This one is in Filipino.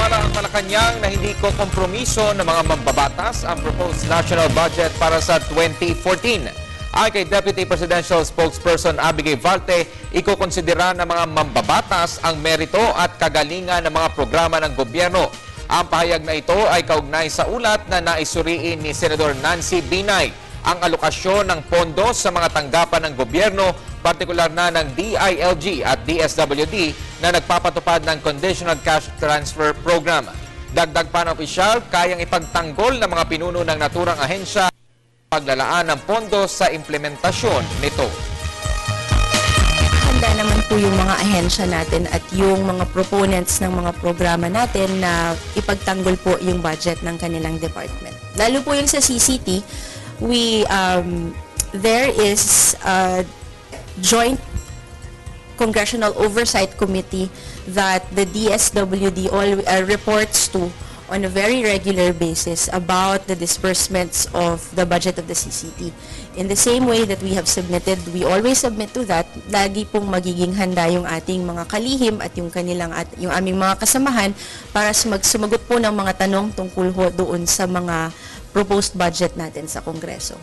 Naniniwala ang Malacanang na hindi ko kompromiso ng mga mambabatas ang proposed national budget para sa 2014. Ay kay Deputy Presidential Spokesperson Abigail Valte, ikokonsidera ng mga mambabatas ang merito at kagalingan ng mga programa ng gobyerno. Ang pahayag na ito ay kaugnay sa ulat na naisuriin ni Senador Nancy Binay ang alokasyon ng pondo sa mga tanggapan ng gobyerno, partikular na ng DILG at DSWD na nagpapatupad ng Conditional Cash Transfer Program. Dagdag pa ng opisyal, kayang ipagtanggol ng mga pinuno ng naturang ahensya paglalaan ng pondo sa implementasyon nito. Handa naman po yung mga ahensya natin at yung mga proponents ng mga programa natin na ipagtanggol po yung budget ng kanilang department. Lalo po yung sa CCT, there is a joint Congressional Oversight Committee that the DSWD reports to on a very regular basis about the disbursements of the budget of the CCT. In the same way that we have submitted, we always submit to that, lagi pong magiging handa yung ating mga kalihim at yung kanilang at yung aming mga kasamahan para sumagot po ng mga tanong tungkol ho doon sa mga proposed budget natin sa Kongreso.